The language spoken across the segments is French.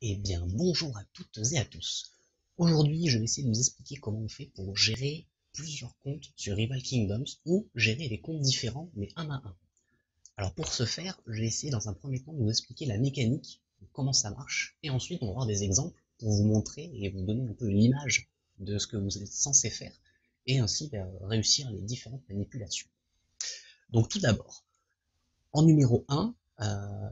Eh bien, bonjour à toutes et à tous. Aujourd'hui, je vais essayer de vous expliquer comment on fait pour gérer plusieurs comptes sur Rival Kingdoms ou gérer des comptes différents, mais un à un. Alors pour ce faire, je vais essayer dans un premier temps de vous expliquer la mécanique, comment ça marche, et ensuite on va voir des exemples pour vous montrer et vous donner un peu l'image de ce que vous êtes censé faire, et ainsi réussir les différentes manipulations. Donc tout d'abord, en numéro 1,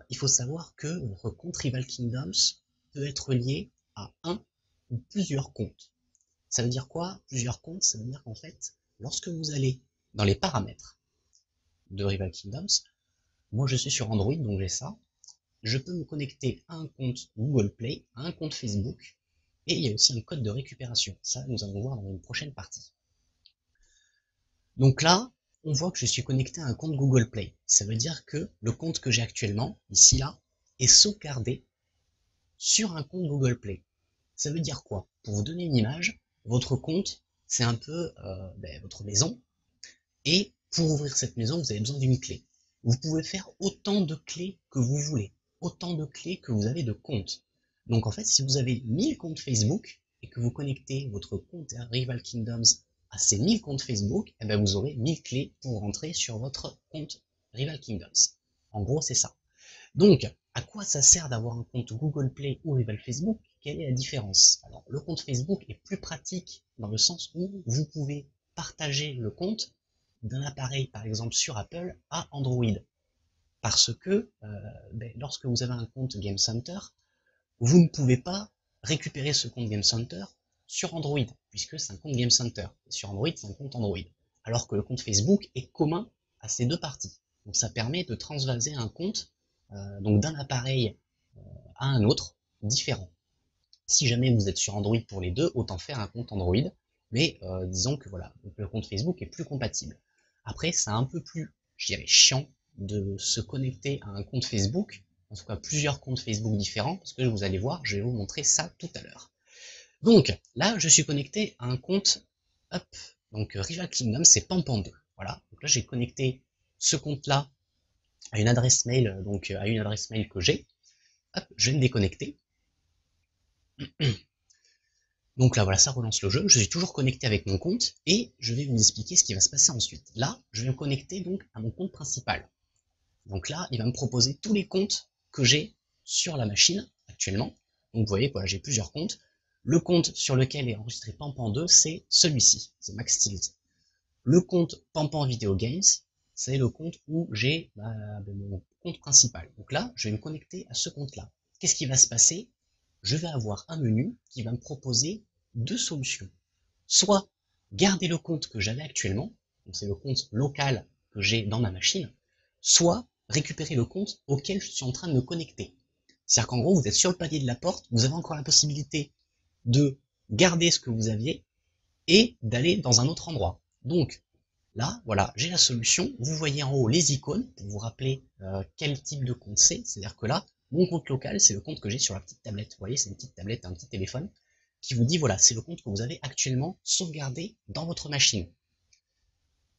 il faut savoir que votre compte Rival Kingdoms peut être lié à un ou plusieurs comptes. Ça veut dire quoi? Plusieurs comptes, ça veut dire qu'en fait, lorsque vous allez dans les paramètres de Rival Kingdoms, moi je suis sur Android, donc j'ai ça, je peux me connecter à un compte Google Play, à un compte Facebook, et il y a aussi un code de récupération. Ça, nous allons voir dans une prochaine partie. Donc là, on voit que je suis connecté à un compte Google Play. Ça veut dire que le compte que j'ai actuellement, ici là, est sauvegardé sur un compte Google Play. Ça veut dire quoi? Pour vous donner une image, votre compte, c'est un peu votre maison, et pour ouvrir cette maison, vous avez besoin d'une clé. Vous pouvez faire autant de clés que vous voulez, autant de clés que vous avez de comptes. Donc en fait, si vous avez 1000 comptes Facebook, et que vous connectez votre compte Rival Kingdoms à ces 1000 comptes Facebook, eh bien vous aurez 1000 clés pour rentrer sur votre compte Rival Kingdoms. En gros, c'est ça. Donc, à quoi ça sert d'avoir un compte Google Play ou Rival Facebook? Quelle est la différence? Alors, le compte Facebook est plus pratique dans le sens où vous pouvez partager le compte d'un appareil, par exemple sur Apple, à Android. Parce que lorsque vous avez un compte Game Center, vous ne pouvez pas récupérer ce compte Game Center sur Android, puisque c'est un compte Game Center. Et sur Android, c'est un compte Android. Alors que le compte Facebook est commun à ces deux parties. Donc ça permet de transvaser un compte donc d'un appareil à un autre différent. Si jamais vous êtes sur Android pour les deux, autant faire un compte Android, mais disons que voilà, le compte Facebook est plus compatible. Après, c'est un peu plus, je dirais, chiant de se connecter à un compte Facebook, en tout cas plusieurs comptes Facebook différents, parce que vous allez voir, je vais vous montrer ça tout à l'heure. Donc là, je suis connecté à un compte, hop, donc Rival Kingdom, c'est Pampan2. Voilà, donc là j'ai connecté ce compte-là à une adresse mail, donc à une adresse mail que j'ai. Hop, je vais me déconnecter. Donc là, voilà, ça relance le jeu. Je suis toujours connecté avec mon compte et je vais vous expliquer ce qui va se passer ensuite. Là, je vais me connecter donc à mon compte principal. Donc là, il va me proposer tous les comptes que j'ai sur la machine actuellement. Donc vous voyez, voilà, j'ai plusieurs comptes. Le compte sur lequel est enregistré Pampan2, c'est celui-ci, c'est Max Steel. Le compte Pampan Video Games, c'est le compte où j'ai mon compte principal. Donc là, je vais me connecter à ce compte-là. Qu'est-ce qui va se passer? Je vais avoir un menu qui va me proposer deux solutions. Soit garder le compte que j'avais actuellement, donc c'est le compte local que j'ai dans ma machine, soit récupérer le compte auquel je suis en train de me connecter. C'est-à-dire qu'en gros, vous êtes sur le palier de la porte, vous avez encore la possibilité de garder ce que vous aviez et d'aller dans un autre endroit. Donc là, voilà, j'ai la solution. Vous voyez en haut les icônes pour vous rappeler quel type de compte c'est. C'est-à-dire que là, mon compte local, c'est le compte que j'ai sur la petite tablette. Vous voyez, c'est une petite tablette, un petit téléphone qui vous dit, voilà, c'est le compte que vous avez actuellement sauvegardé dans votre machine.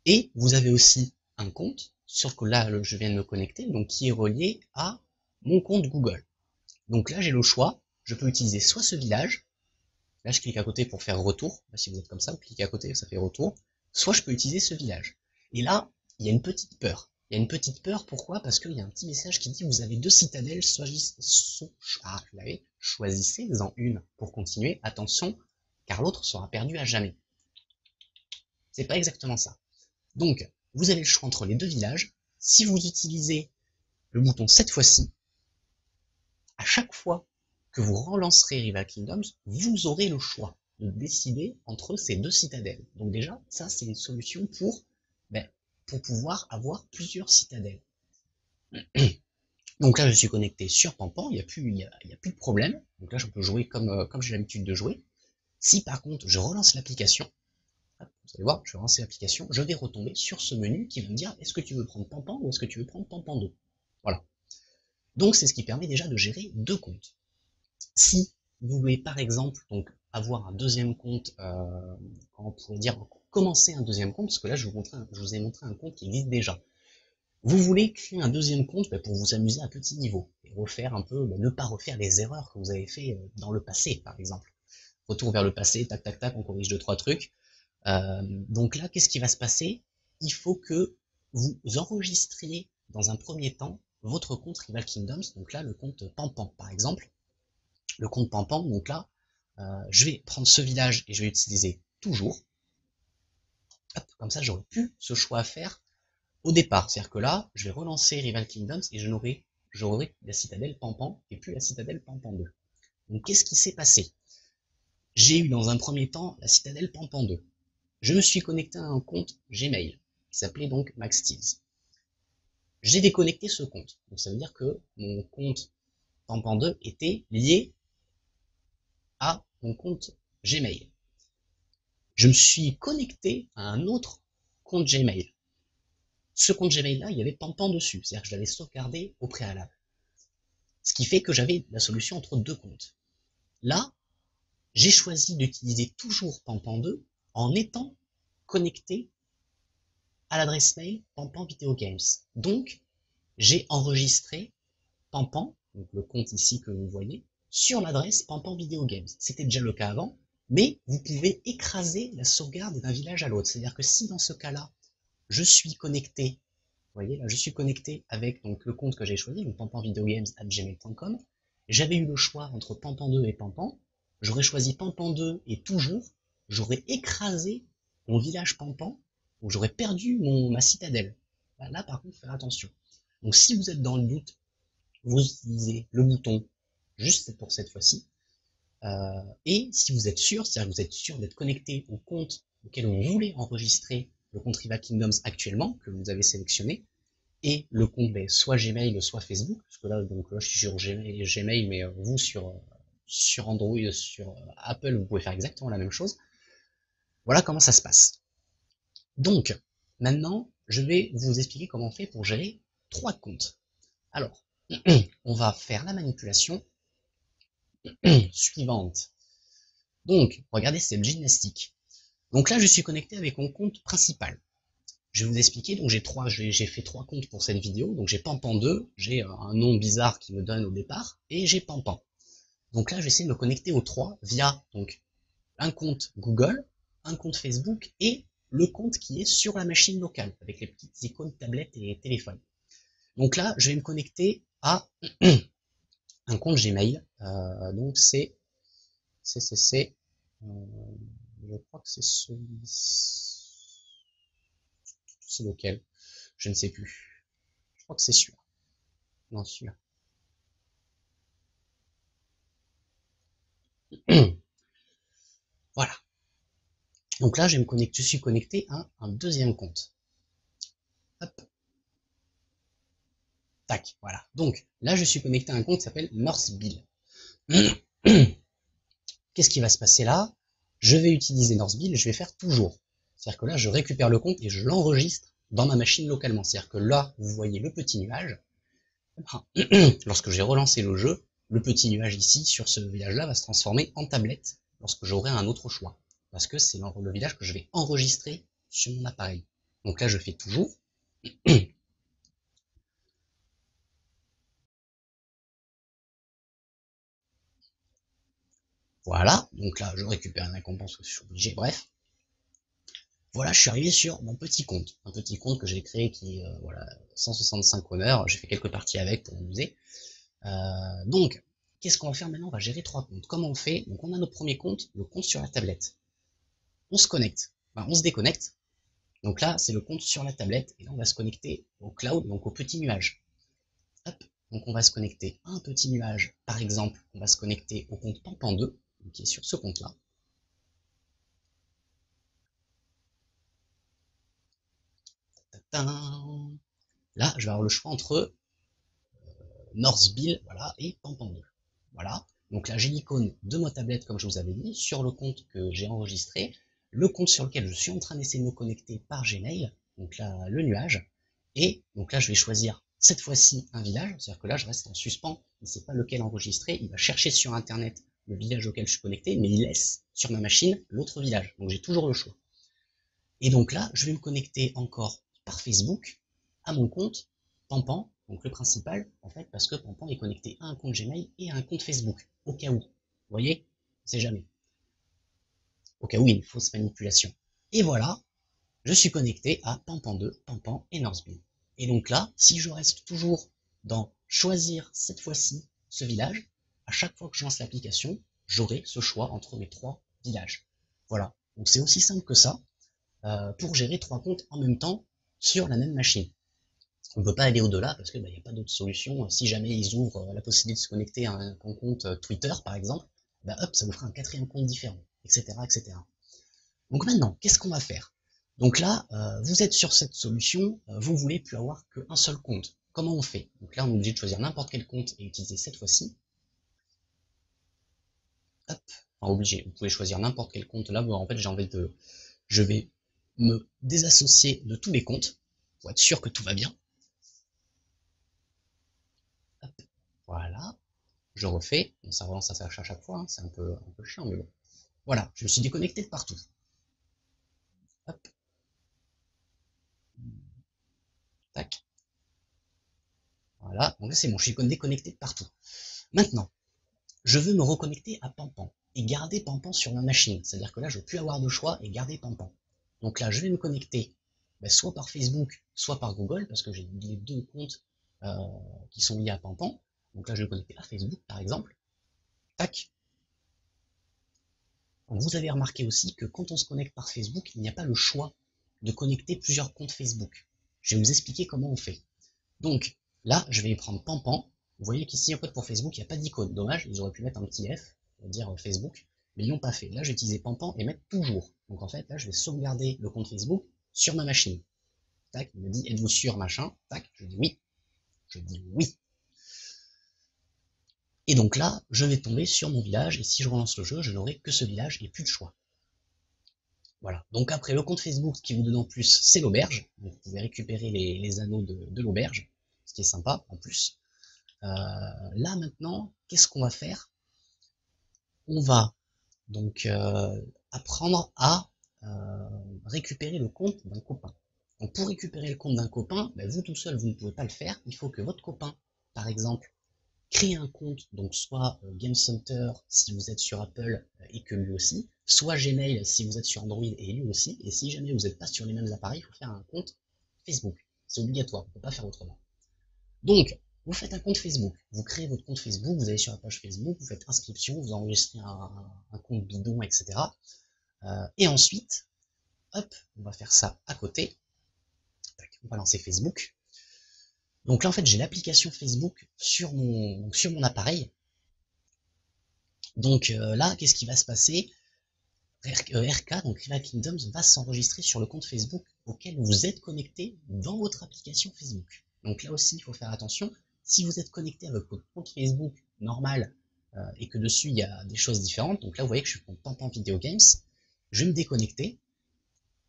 Et vous avez aussi un compte, sauf que là, je viens de me connecter, donc qui est relié à mon compte Google. Donc là, j'ai le choix. Je peux utiliser soit ce village, là je clique à côté pour faire retour, là, si vous êtes comme ça, vous cliquez à côté, ça fait retour, soit je peux utiliser ce village. Et là, il y a une petite peur. Il y a une petite peur, pourquoi? Parce qu'il y a un petit message qui dit vous avez deux citadelles, choisissez-en une pour continuer, attention, car l'autre sera perdu à jamais. C'est pas exactement ça. Donc, vous avez le choix entre les deux villages. Si vous utilisez le bouton cette fois-ci, à chaque fois que vous relancerez Rival Kingdoms, vous aurez le choix de décider entre ces deux citadelles. Donc déjà, ça c'est une solution pour pouvoir avoir plusieurs citadelles. Donc là, je suis connecté sur Pampan, il n'y a plus de problème. Donc là, je peux jouer comme j'ai l'habitude de jouer. Si par contre, je relance l'application, vous allez voir, je vais relancer l'application, je vais retomber sur ce menu qui va me dire est-ce que tu veux prendre Pampan ou est-ce que tu veux prendre Pampan2. Voilà. Donc c'est ce qui permet déjà de gérer deux comptes. Si vous voulez par exemple donc avoir un deuxième compte, comment on pourrait dire, commencer un deuxième compte, parce que là je vous ai montré un compte qui existe déjà. Vous voulez créer un deuxième compte pour vous amuser à petit niveau et refaire un peu, ne pas refaire les erreurs que vous avez fait dans le passé, par exemple. Retour vers le passé, tac tac tac, on corrige 2-3 trucs. Donc là, qu'est-ce qui va se passer? Il faut que vous enregistriez dans un premier temps votre compte Rival Kingdoms, donc là le compte Pampan par exemple. Le compte Pampan, donc là, je vais prendre ce village et je vais utiliser toujours. Hop, comme ça j'aurai plus ce choix à faire au départ. C'est-à-dire que là, je vais relancer Rival Kingdoms et j'aurai la citadelle Pampan et puis la citadelle Pampan 2. Donc qu'est-ce qui s'est passé? J'ai eu dans un premier temps la citadelle Pampan 2. Je me suis connecté à un compte Gmail qui s'appelait donc MaxSteels. J'ai déconnecté ce compte. Donc ça veut dire que mon compte Pampan 2 était lié à mon compte Gmail. Je me suis connecté à un autre compte Gmail. Ce compte Gmail-là, il y avait Pampan dessus, c'est-à-dire que je l'avais sauvegardé au préalable. Ce qui fait que j'avais la solution entre deux comptes. Là, j'ai choisi d'utiliser toujours Pampan 2 en étant connecté à l'adresse mail Pampan Video Games. Donc, j'ai enregistré Pampan, donc le compte ici que vous voyez, sur l'adresse Pampan Video Games. C'était déjà le cas avant, mais vous pouvez écraser la sauvegarde d'un village à l'autre. C'est-à-dire que si dans ce cas-là, je suis connecté, vous voyez là, je suis connecté avec donc le compte que j'ai choisi, donc pampanvideogames@gmail.com, j'avais eu le choix entre Pampan 2 et Pampan, j'aurais choisi Pampan 2 et toujours, j'aurais écrasé mon village Pampan, donc j'aurais perdu ma citadelle. Là par contre, faire attention. Donc si vous êtes dans le doute, vous utilisez le bouton juste pour cette fois-ci. Et si vous êtes sûr, c'est-à-dire que vous êtes sûr d'être connecté au compte auquel vous voulez enregistrer le compte Rival Kingdoms actuellement, que vous avez sélectionné, et le compte soit Gmail, soit Facebook, parce que là, donc, là je suis sur Gmail, mais vous sur Android, sur Apple, vous pouvez faire exactement la même chose. Voilà comment ça se passe. Donc, maintenant, je vais vous expliquer comment on fait pour gérer 3 comptes. Alors, on va faire la manipulation suivante. Donc, regardez cette gymnastique. Donc là, je suis connecté avec mon compte principal. Je vais vous expliquer, donc j'ai fait 3 comptes pour cette vidéo. Donc j'ai Pampan 2, j'ai un nom bizarre qui me donne au départ, et j'ai Pampan. Donc là, je vais essayer de me connecter aux 3 via donc un compte Google, un compte Facebook et le compte qui est sur la machine locale, avec les petites icônes tablettes et téléphone. Donc là, je vais me connecter à un compte Gmail. Donc c'est je crois que c'est celui-ci. C'est lequel? Je ne sais plus. Je crois que c'est celui-là. Non, celui-là. Voilà. Donc là, je suis connecté à un deuxième compte. Hop. Tac, voilà. Donc là, je suis connecté à un compte qui s'appelle Northbill. Qu'est-ce qui va se passer là? Je vais utiliser Northbill et je vais faire toujours. C'est-à-dire que là, je récupère le compte et je l'enregistre dans ma machine localement. C'est-à-dire que là, vous voyez le petit nuage. Lorsque j'ai relancé le jeu, le petit nuage ici, sur ce village-là, va se transformer en tablette lorsque j'aurai un autre choix. Parce que c'est le village que je vais enregistrer sur mon appareil. Donc là, je fais toujours. Voilà, donc là, je récupère une récompense que je suis obligé, bref. Voilà, je suis arrivé sur mon petit compte. Un petit compte que j'ai créé qui est, voilà, 165 honneurs. J'ai fait quelques parties avec pour m'amuser. Donc, qu'est-ce qu'on va faire maintenant? On va gérer 3 comptes. Comment on fait? Donc on a notre premier compte, le compte sur la tablette. On se connecte, enfin, on se déconnecte. Donc là, c'est le compte sur la tablette, et là on va se connecter au cloud, donc au petit nuage. Hop, donc on va se connecter à un petit nuage. Par exemple, on va se connecter au compte Pampan 2, qui est sur ce compte-là. Là, je vais avoir le choix entre Northbill, voilà, et Pampan 2. Voilà. Donc là, j'ai l'icône de ma tablette, comme je vous avais dit, sur le compte que j'ai enregistré, le compte sur lequel je suis en train d'essayer de me connecter par Gmail, donc là, le nuage, et donc là, je vais choisir cette fois-ci un village, c'est-à-dire que là, je reste en suspens, il ne sait pas lequel enregistrer, il va chercher sur Internet le village auquel je suis connecté, mais il laisse sur ma machine l'autre village, donc j'ai toujours le choix. Et donc là, je vais me connecter encore par Facebook à mon compte Pampan, donc le principal, en fait, parce que Pampan est connecté à un compte Gmail et à un compte Facebook, au cas où. Vous voyez? On sait jamais. Au cas où il y a une fausse manipulation. Et voilà, je suis connecté à Pampan 2, Pampan et Northville. Et donc là, si je reste toujours dans choisir cette fois-ci ce village, à chaque fois que je lance l'application, j'aurai ce choix entre mes 3 villages. Voilà, donc c'est aussi simple que ça, pour gérer 3 comptes en même temps sur la même machine. On ne peut pas aller au-delà parce que il n'y a pas d'autre solution. Si jamais ils ouvrent la possibilité de se connecter à un compte Twitter par exemple, hop, ça vous fera un 4e compte différent, etc., etc. Donc maintenant, qu'est-ce qu'on va faire? Donc là, vous êtes sur cette solution, vous voulez plus avoir qu'un seul compte. Comment on fait? Donc là, on est obligé de choisir n'importe quel compte et utiliser cette fois-ci. Hop, enfin obligé, vous pouvez choisir n'importe quel compte. Là, en fait, je vais me désassocier de tous les comptes pour être sûr que tout va bien. Hop, voilà, je refais. Bon, ça relance à chaque fois, hein. C'est un peu chiant, mais bon. Voilà, je me suis déconnecté de partout. Hop, tac. Voilà, donc là c'est bon, je suis déconnecté de partout. Maintenant, je veux me reconnecter à Pampan et garder Pampan sur ma machine. C'est-à-dire que là, je ne veux plus avoir de choix et garder Pampan. Donc là, je vais me connecter soit par Facebook, soit par Google, parce que j'ai les 2 comptes qui sont liés à Pampan. Donc là, je vais me connecter à Facebook, par exemple. Tac. Donc vous avez remarqué aussi que quand on se connecte par Facebook, il n'y a pas le choix de connecter plusieurs comptes Facebook. Je vais vous expliquer comment on fait. Donc là, je vais prendre Pampan. Vous voyez qu'ici, en fait, pour Facebook, il n'y a pas d'icône. Dommage, ils auraient pu mettre un petit F, on va dire Facebook, mais ils l'ont pas fait. Là, j'ai utilisé Pampan et mettre toujours. Donc en fait, là, je vais sauvegarder le compte Facebook sur ma machine. Tac, il me dit, êtes-vous sûr, machin? Tac, je dis oui. Je dis oui. Et donc là, je vais tomber sur mon village, et si je relance le jeu, je n'aurai que ce village et plus de choix. Voilà. Donc après, le compte Facebook, ce qui vous donne en plus, c'est l'auberge. Vous pouvez récupérer les anneaux de l'auberge, ce qui est sympa en plus. Là maintenant, qu'est-ce qu'on va faire? On va donc apprendre à récupérer le compte d'un copain. Donc pour récupérer le compte d'un copain, vous tout seul, vous ne pouvez pas le faire. Il faut que votre copain, par exemple, crée un compte, donc soit Game Center si vous êtes sur Apple et que lui aussi, soit Gmail si vous êtes sur Android et lui aussi, et si jamais vous n'êtes pas sur les mêmes appareils, il faut faire un compte Facebook. C'est obligatoire, on ne peut pas faire autrement. Donc, vous faites un compte Facebook, vous créez votre compte Facebook, vous allez sur la page Facebook, vous faites inscription, vous enregistrez un compte bidon, etc. Et ensuite, hop, on va faire ça à côté. On va lancer Facebook. Donc là, en fait, j'ai l'application Facebook sur mon appareil. Donc là, qu'est-ce qui va se passer? RK, donc Rival Kingdoms, va s'enregistrer sur le compte Facebook auquel vous êtes connecté dans votre application Facebook. Donc là aussi, il faut faire attention. Si vous êtes connecté avec votre compte Facebook normal et que dessus il y a des choses différentes, donc là vous voyez que je suis sur Pampan Video Games, je vais me déconnecter,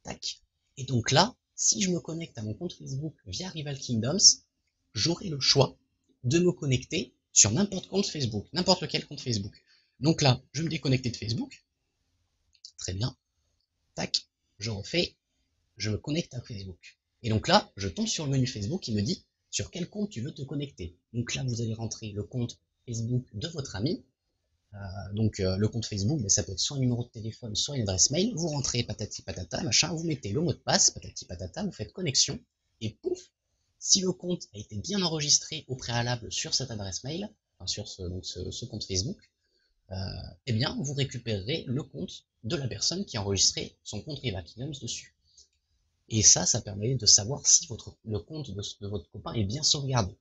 tac, et donc là, si je me connecte à mon compte Facebook via Rival Kingdoms, j'aurai le choix de me connecter sur n'importe compte Facebook, n'importe lequel compte Facebook. Donc là, je vais me déconnecter de Facebook, très bien, tac, je refais, je me connecte à Facebook. Et donc là, je tombe sur le menu Facebook qui me dit sur quel compte tu veux te connecter. Donc là, vous allez rentrer le compte Facebook de votre ami. Le compte Facebook, ça peut être soit un numéro de téléphone, soit une adresse mail. Vous rentrez patati patata, machin, vous mettez le mot de passe, patati patata, vous faites connexion, et pouf, si le compte a été bien enregistré au préalable sur cette adresse mail, enfin sur ce compte Facebook, eh bien, vous récupérerez le compte de la personne qui a enregistré son compte Rival Kingdoms dessus. Et ça permet de savoir si le compte de votre copain est bien sauvegardé.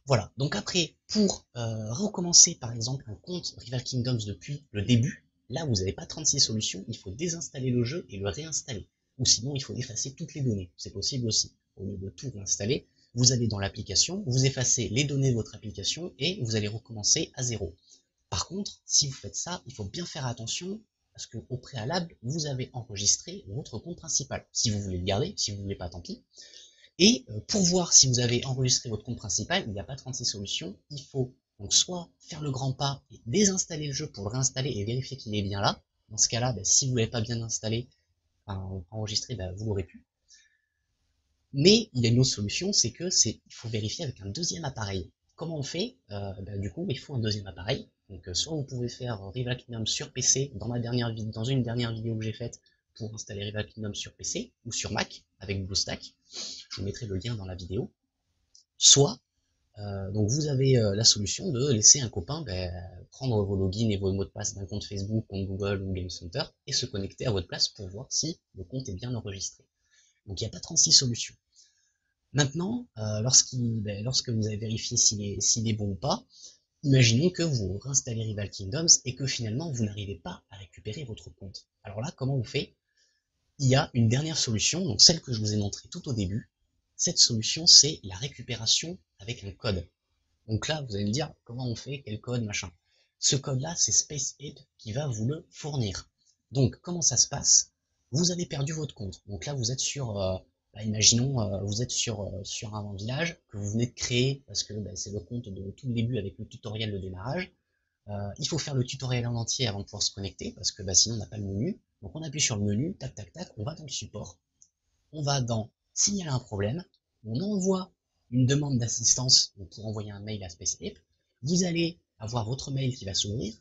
Voilà, donc après, pour recommencer par exemple un compte Rival Kingdoms depuis le début, là vous n'avez pas 36 solutions, il faut désinstaller le jeu et le réinstaller. Ou sinon il faut effacer toutes les données, c'est possible aussi. Au lieu de tout réinstaller, vous allez dans l'application, vous effacez les données de votre application et vous allez recommencer à zéro. Par contre, si vous faites ça, il faut bien faire attention parce qu'au préalable, vous avez enregistré votre compte principal. Si vous voulez le garder, si vous ne voulez pas, tant pis. Et pour voir si vous avez enregistré votre compte principal, il n'y a pas 36 solutions. Il faut donc soit faire le grand pas et désinstaller le jeu pour le réinstaller et vérifier qu'il est bien là. Dans ce cas-là, si vous ne l'avez pas bien installé, enregistré, vous l'aurez pu. Mais il y a une autre solution, c'est que il faut vérifier avec un deuxième appareil. Comment on fait? Du coup, il faut un deuxième appareil. Donc, soit vous pouvez faire Rival Kingdom sur PC, dans une dernière vidéo que j'ai faite pour installer Rival Kingdom sur PC ou sur Mac avec BlueStack. Je vous mettrai le lien dans la vidéo. Soit, donc vous avez la solution de laisser un copain prendre vos logins et vos mots de passe d'un compte Facebook, compte Google ou Game Center et se connecter à votre place pour voir si le compte est bien enregistré. Donc il n'y a pas 36 solutions. Maintenant, lorsque vous avez vérifié s'il est bon ou pas, imaginons que vous réinstallez Rival Kingdoms et que finalement vous n'arrivez pas à récupérer votre compte. Alors là, comment on fait? Il y a une dernière solution, donc celle que je vous ai montrée tout au début. Cette solution, c'est la récupération avec un code. Donc là, vous allez me dire, comment on fait, quel code, machin. Ce code-là, c'est SpaceApe qui va vous le fournir. Donc, comment ça se passe? Vous avez perdu votre compte. Donc là, vous êtes sur, imaginons, vous êtes sur un village que vous venez de créer, parce que c'est le compte de tout le début avec le tutoriel de démarrage. Il faut faire le tutoriel en entier avant de pouvoir se connecter, parce que sinon on n'a pas le menu. Donc on appuie sur le menu, tac tac tac, on va dans le support, on va dans signaler un problème, on envoie une demande d'assistance pour envoyer un mail à SpaceApe, vous allez avoir votre mail qui va s'ouvrir,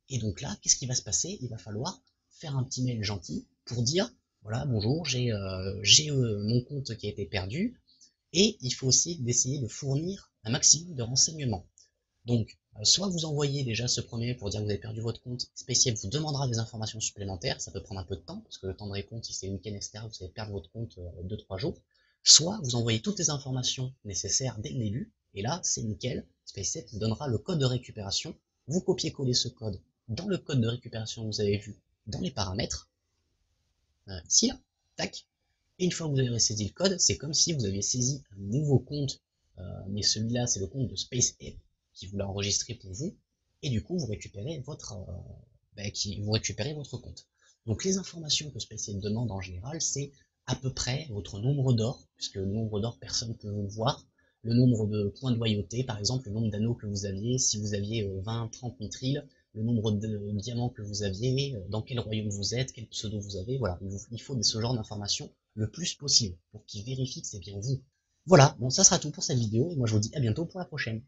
et donc là, qu'est-ce qui va se passer? Il va falloir faire un petit mail gentil pour dire, voilà, bonjour, j'ai mon compte qui a été perdu, et il faut aussi d'essayer de fournir un maximum de renseignements. Donc, soit vous envoyez déjà ce premier pour dire que vous avez perdu votre compte, SpaceApe vous demandera des informations supplémentaires, ça peut prendre un peu de temps, parce que le temps de réponse, si c'est une week-end, etc., vous allez perdre votre compte 2-3 jours. Soit vous envoyez toutes les informations nécessaires dès le début, et là, c'est nickel, SpaceApe vous donnera le code de récupération, vous copiez-collez ce code dans le code de récupération que vous avez vu dans les paramètres, ici, là, tac, et une fois que vous avez saisi le code, c'est comme si vous aviez saisi un nouveau compte, mais celui-là, c'est le compte de SpaceApe, qui vous l'a enregistré pour vous, et du coup vous récupérez votre compte. Donc les informations que SpaceApe demande en général, c'est à peu près votre nombre d'or, puisque le nombre d'or personne ne peut vous le voir, le nombre de points de loyauté, par exemple le nombre d'anneaux que vous aviez, si vous aviez 20-30 mithril, le nombre de diamants que vous aviez, dans quel royaume vous êtes, quel pseudo vous avez, voilà, il faut ce genre d'informations le plus possible, pour qu'il vérifie que c'est bien vous. Voilà, bon ça sera tout pour cette vidéo, et moi je vous dis à bientôt pour la prochaine.